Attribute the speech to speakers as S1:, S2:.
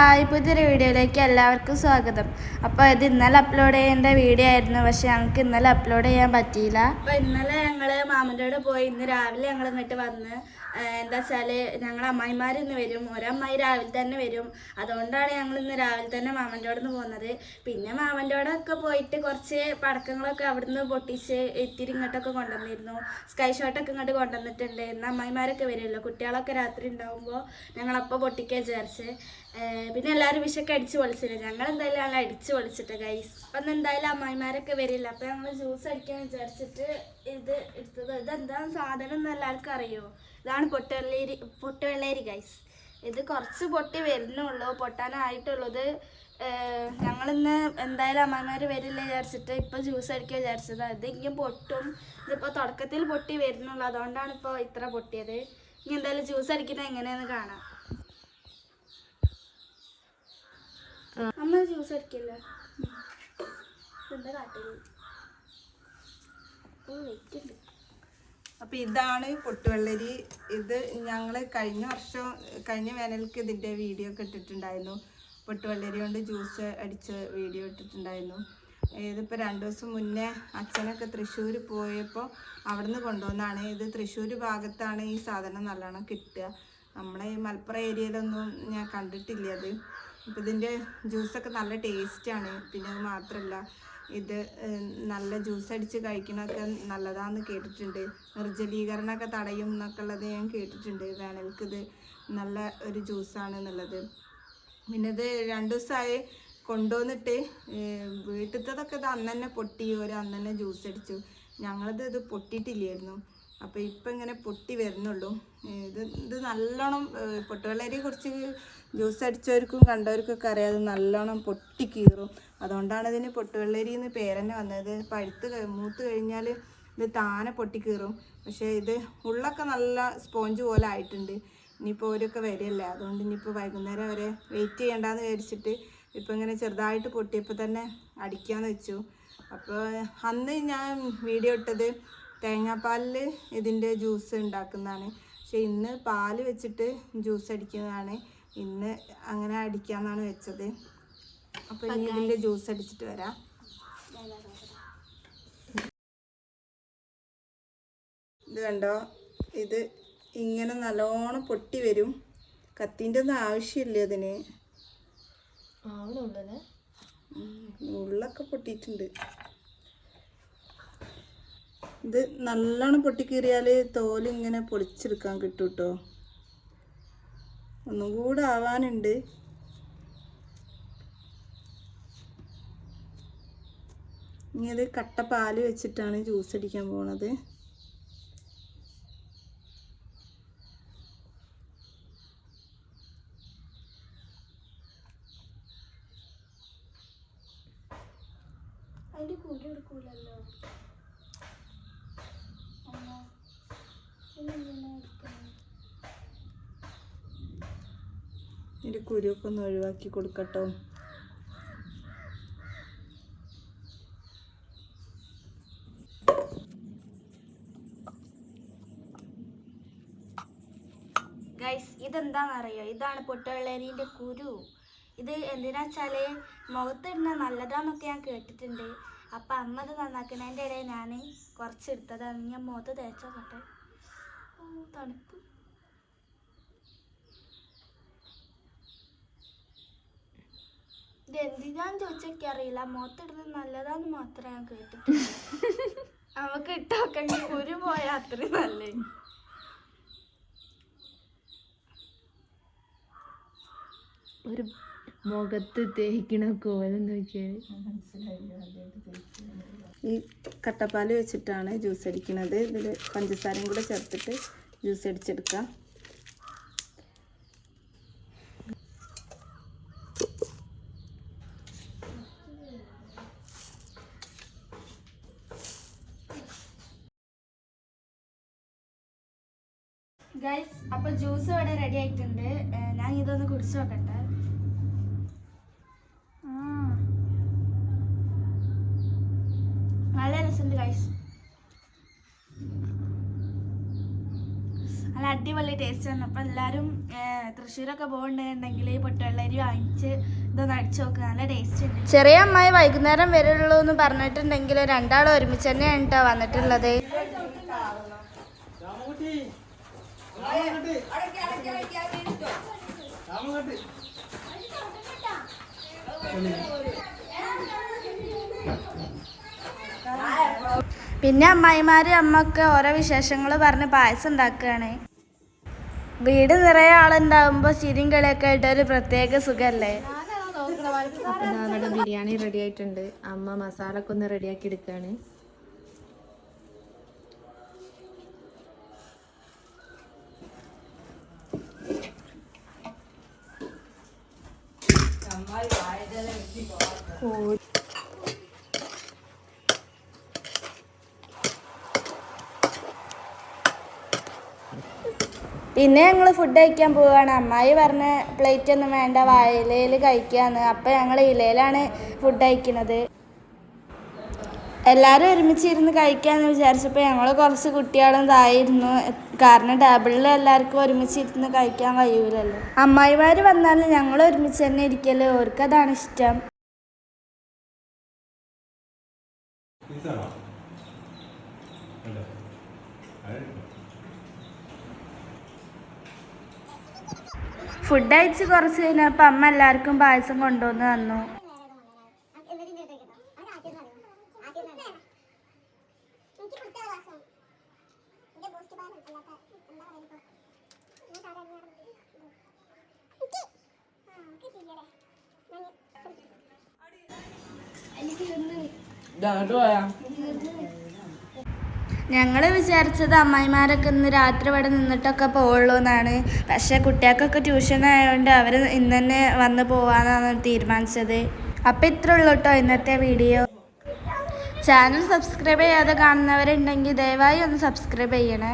S1: Hi, പുതിയൊരു വീഡിയോയിലേക്ക് എല്ലാവർക്കും സ്വാഗതം. അപ്പോൾ ഇത് ഇന്നലെ അപ്ലോഡ് ചെയ്യേണ്ട വീഡിയോ ആയിരുന്നു, പക്ഷെ ഞങ്ങൾക്ക് ഇന്നലെ അപ്ലോഡ് ചെയ്യാൻ പറ്റിയില്ല. അപ്പോൾ ഇന്നലെ ഞങ്ങൾ മാമൻ്റെ കൂടെ പോയി. ഇന്ന് രാവിലെ ഞങ്ങൾ ഇങ്ങോട്ട് വന്ന് എന്താ വെച്ചാൽ ഞങ്ങൾ അമ്മായിമാർ ഇന്ന് വരും. ഒരമ്മായി രാവിലെ തന്നെ വരും. അതുകൊണ്ടാണ് ഞങ്ങൾ ഇന്ന് രാവിലെ തന്നെ മാമൻ്റെ അവിടെ നിന്ന് പോകുന്നത്. പിന്നെ മാമൻ്റെ അവിടെ ഒക്കെ പോയിട്ട് കുറച്ച് പടക്കങ്ങളൊക്കെ അവിടുന്ന് പൊട്ടിച്ച് ഇത്തിരി ഇങ്ങോട്ടൊക്കെ കൊണ്ടുവന്നിരുന്നു. സ്കൈ ഷോട്ടൊക്കെ ഇങ്ങോട്ട് കൊണ്ടുവന്നിട്ടുണ്ട്. ഇന്ന് അമ്മായിമാരൊക്കെ വരുമല്ലോ, കുട്ടികളൊക്കെ രാത്രി ഉണ്ടാകുമ്പോൾ ഞങ്ങളപ്പോൾ പൊട്ടിക്കാൻ വിചാരിച്ച്. പിന്നെ എല്ലാവരും വിഷയൊക്കെ അടിച്ച് പൊളിച്ചില്ല. ഞങ്ങൾ എന്തായാലും ഞങ്ങൾ അടിച്ച് പൊളിച്ചിട്ട് ഗൈസ്. അപ്പം എന്തായാലും അമ്മായിമാരൊക്കെ വരില്ല. അപ്പം ഞങ്ങൾ ജ്യൂസ് അടിക്കാൻ വിചാരിച്ചിട്ട് ഇത് എടുത്തത്. ഇതെന്താ സാധനം എന്ന് എല്ലാവർക്കും അറിയോ? ഇതാണ് പൊട്ടുവെള്ളേരി ഗൈസ്. ഇത് കുറച്ച് പൊട്ടി വരുന്നുള്ളൂ, പൊട്ടാനായിട്ടുള്ളത്. ഞങ്ങളിന്ന് എന്തായാലും അമ്മായിമാർ വരില്ല വിചാരിച്ചിട്ട് ഇപ്പം ജ്യൂസ് അടിക്കാൻ വിചാരിച്ചത്. ഇതിങ്ങനെ പൊട്ടും. ഇതിപ്പോൾ തുടക്കത്തിൽ പൊട്ടി വരുന്നുള്ളൂ, അതുകൊണ്ടാണ് ഇപ്പോൾ ഇത്ര പൊട്ടിയത്. ഇനി എന്തായാലും ജ്യൂസ് അടിക്കുന്നത് എങ്ങനെയാണെന്ന് കാണാം. അമ്മ ജ്യൂസ് അടിക്കില്ല. എന്താ കാട്ടില്ല.
S2: അപ്പം ഇതാണ് പൊട്ടുവെള്ളരി. ഇത് ഞങ്ങൾ കഴിഞ്ഞ വേനൽക്ക് ഇതിൻ്റെ വീഡിയോ ഒക്കെ ഇട്ടിട്ടുണ്ടായിരുന്നു. പൊട്ടുവെള്ളരി കൊണ്ട് ജ്യൂസ് അടിച്ച് വീഡിയോ ഇട്ടിട്ടുണ്ടായിരുന്നു. ഇതിപ്പോൾ 2 ദിവസം മുന്നേ അച്ഛനൊക്കെ തൃശ്ശൂർ പോയപ്പോൾ അവിടുന്ന് കൊണ്ടുവന്നാണ്. ഇത് തൃശ്ശൂർ ഭാഗത്താണ് ഈ സാധനം നല്ലോണം കിട്ടുക. നമ്മളെ ഈ മലപ്പുറം ഏരിയയിലൊന്നും ഞാൻ കണ്ടിട്ടില്ല അത്. അപ്പോൾ ഇതിൻ്റെ ജ്യൂസൊക്കെ നല്ല ടേസ്റ്റാണ്. പിന്നെ അത് മാത്രമല്ല, ഇത് നല്ല ജ്യൂസ് അടിച്ച് കഴിക്കണമൊക്കെ നല്ലതാണെന്ന് കേട്ടിട്ടുണ്ട്. നിർജ്ജലീകരണമൊക്കെ തടയും എന്നൊക്കെ ഉള്ളത് ഞാൻ കേട്ടിട്ടുണ്ട്. വേനൽക്ക് ഇത് നല്ല ഒരു ജ്യൂസാണ് എന്നുള്ളത്. പിന്നെ ഇത് 2 ദിവസമായി കൊണ്ടുവന്നിട്ട് വീട്ടിലത്തതൊക്കെ ഇത് അന്ന് തന്നെ പൊട്ടി, അന്ന് തന്നെ ജ്യൂസ് അടിച്ചു. ഇത് പൊട്ടിയിട്ടില്ലായിരുന്നു. അപ്പോൾ ഇപ്പം ഇങ്ങനെ പൊട്ടി വരുന്നുള്ളൂ. ഇത് നല്ലോണം പൊട്ടുവെള്ളരിയെ കുറിച്ച് ജ്യൂസ് അടിച്ചവർക്കും കണ്ടവർക്കൊക്കെ അറിയാം. അത് നല്ലോണം പൊട്ടി കീറും. അതുകൊണ്ടാണ് ഇതിന് പൊട്ടുവെള്ളരി എന്ന് പേരെന്നെ വന്നത്. മൂത്ത് കഴിഞ്ഞാൽ ഇത് താനെ പൊട്ടി കീറും. പക്ഷേ ഇത് ഉള്ളൊക്കെ നല്ല സ്പോഞ്ച് പോലെ ആയിട്ടുണ്ട്. ഇനിയിപ്പോൾ അവരൊക്കെ വരില്ല, അതുകൊണ്ട് ഇനിയിപ്പോൾ വൈകുന്നേരം വരെ വെയിറ്റ് ചെയ്യണ്ടെന്ന് വിചാരിച്ചിട്ട് ഇപ്പം ഇങ്ങനെ ചെറുതായിട്ട് പൊട്ടിയപ്പോൾ തന്നെ അടിക്കാമെന്ന് വെച്ചു. അപ്പോൾ അന്ന് ഞാൻ വീഡിയോ ഇട്ടത് തേങ്ങാപ്പാലിൽ ഇതിൻ്റെ ജ്യൂസ് ഉണ്ടാക്കുന്നതാണ്. പക്ഷെ ഇന്ന് പാല് വെച്ചിട്ട് ജ്യൂസ് അടിക്കുന്നതാണ്. ഇന്ന് അങ്ങനെ അടിക്കാമെന്നാണ് വെച്ചത്. അപ്പോൾ ഇനി ഇതിൻ്റെ ജ്യൂസ് അടിച്ചിട്ട് വരാം. ഇത് കണ്ടോ, ഇത് ഇങ്ങനെ നല്ലോണം പൊട്ടി വരും. കത്തിൻ്റെ ഒന്നും ആവശ്യമില്ല ഇതിന്. ഉള്ളൊക്കെ പൊട്ടിയിട്ടുണ്ട്. ഇത് നല്ലോണം പൊട്ടിക്കീറിയാൽ തോലിങ്ങനെ പൊളിച്ചെടുക്കാൻ കിട്ടും കേട്ടോ. ഒന്നും കൂടെ ആവാനുണ്ട്. ഇനി ഇത് കട്ട പാല് വെച്ചിട്ടാണ് ജ്യൂസ് അടിക്കാൻ പോണത്.
S1: അതിൻ്റെ കൂലി എടുക്കൂലല്ലോ.
S2: ഇതിൻ്റെ കുരുവൊക്കെ ഒന്ന് ഒഴിവാക്കി കൊടുക്കട്ടോ.
S1: ഗൈസ്, ഇതെന്താണെന്നറിയോ? ഇതാണ് പൊട്ടുവെള്ളരീൻ്റെ കുരു. ഇത് എന്തിനാ വെച്ചാൽ മുഖത്തിടുന്ന നല്ലതാന്നൊക്കെ ഞാൻ കേട്ടിട്ടുണ്ട്. അപ്പം അമ്മ ഇത് നന്നാക്കുന്നതിൻ്റെ ഇടയിൽ ഞാൻ കുറച്ചെടുത്തതാണ്. ഞാൻ മുഖത്ത് തേച്ചോട്ടെ. തണുപ്പ്. ഇത് എന്തിനാന്ന് ചോദിച്ചൊക്കെ അറിയില്ല. മുഖത്തിടുന്നത് നല്ലതാന്ന് മാത്രമേ ഞാൻ കേട്ടിട്ടുള്ളൂ. നമുക്ക് ഇട്ടോക്കെങ്കിൽ കുരു പോയാൽ അത്രയും നല്ലേ.
S3: ഒരു മുഖത്ത് തേക്കണ കോലം നോക്കിയാൽ
S2: ഈ കട്ടപ്പാല് വെച്ചിട്ടാണ് ജ്യൂസ് അടിക്കുന്നത്. ഇതിൽ പഞ്ചസാരയും കൂടെ ചേർത്തിട്ട് ജ്യൂസ് അടിച്ചെടുക്കാം.
S1: ഗൈസ്, അപ്പോൾ ജ്യൂസ് ഇവിടെ റെഡി ആയിട്ടുണ്ട്. ഞാൻ ഇതൊന്ന് കുടിച്ചു നോക്കട്ടെ. നല്ല രസമുണ്ട് ഗൈസ്. നല്ല അടിപൊളി ടേസ്റ്റ് ആണ്. അപ്പം എല്ലാവരും തൃശ്ശൂരൊക്കെ പോകുന്നുണ്ടെങ്കിൽ ഈ പൊട്ടുവെള്ളരി വാങ്ങിച്ച് ഇതൊന്ന് അടിച്ചു നോക്കുക, നല്ല ടേസ്റ്റ് ഉണ്ട്. ചെറിയ അമ്മായി വൈകുന്നേരം വരുള്ളൂ എന്ന് പറഞ്ഞിട്ടുണ്ടെങ്കിൽ രണ്ടാളും ഒരുമിച്ച് തന്നെയാണ് കേട്ടോ വന്നിട്ടുള്ളത്. പിന്നെ അമ്മായിമാര് അമ്മക്ക് ഓരോ വിശേഷങ്ങൾ പറഞ്ഞ് പായസം ഉണ്ടാക്കുകയാണ്. വീട് നിറയെ ആളുണ്ടാവുമ്പോൾ ചിരിയും കളിയൊക്കെ ആയിട്ട് ഒരു പ്രത്യേക സുഖല്ലേ.
S3: അപ്പം നമ്മുടെ ബിരിയാണി റെഡി ആയിട്ടുണ്ട്. അമ്മ മസാലൊക്കെ ഒന്ന് റെഡിയാക്കി എടുക്കുകയാണ്.
S1: പിന്നെ ഞങ്ങൾ ഫുഡ് കഴിക്കാൻ പോവുകയാണ്. അമ്മായി പറഞ്ഞ പ്ലേറ്റ് ഒന്നും വേണ്ട, വാഴയിലയിൽ കഴിക്കാന്ന്. അപ്പം ഞങ്ങൾ ഇലയിലാണ് ഫുഡ് കഴിക്കുന്നത്. എല്ലാവരും ഒരുമിച്ചിരുന്ന് കഴിക്കാമെന്ന് വിചാരിച്ചപ്പോൾ ഞങ്ങൾ കുറച്ച് കുട്ടികളും ഇതായിരുന്നു. കാരണം ടേബിളിൽ എല്ലാവർക്കും ഒരുമിച്ചിരുന്ന് കഴിക്കാൻ കഴിയൂലല്ലോ. അമ്മായിമാർ വന്നാലും ഞങ്ങൾ ഒരുമിച്ച് തന്നെ ഇരിക്കല്, അവർക്കതാണ് ഇഷ്ടം. ഫുഡ് കഴിച്ച് കുറച്ച് കഴിഞ്ഞപ്പോൾ അമ്മ എല്ലാവർക്കും പായസം കൊണ്ടുവന്ന് തന്നു. ഞങ്ങൾ വിചാരിച്ചത് അമ്മായിമാരൊക്കെ ഇന്ന് രാത്രി ഇവിടെ നിന്നിട്ടൊക്കെ പോവുള്ളൂ എന്നാണ്. പക്ഷേ കുട്ടികൾക്കൊക്കെ ട്യൂഷൻ ആയതുകൊണ്ട് അവർ ഇന്ന് തന്നെ വന്ന് പോവാന്നാണ് തീരുമാനിച്ചത്. അപ്പം ഇത്രേ ഉള്ളൂ കേട്ടോ ഇന്നത്തെ വീഡിയോ. ചാനൽ സബ്സ്ക്രൈബ് ചെയ്യാതെ കാണുന്നവരുണ്ടെങ്കിൽ ദയവായി ഒന്ന് സബ്സ്ക്രൈബ് ചെയ്യണേ.